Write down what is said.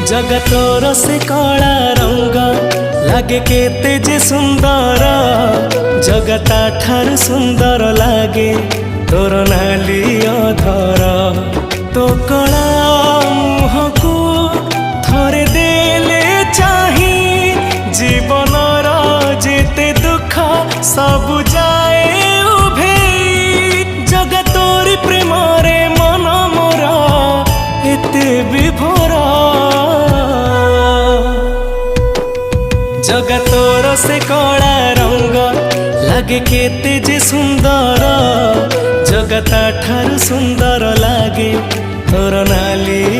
जगतोर से कला रंग लागे केते जे सुंदर जगता ठार सुंदर लागे तोर नाली अधर तो कला मुहको थरे देले चाही जीवनर जेते दुख सब जाए उभे जगतोर प्रेम रे मन मोर एते विभोर जगतोर से कला रंग लागे केते जे सुंदर जगता ठार सुंदर लागे तोर नाली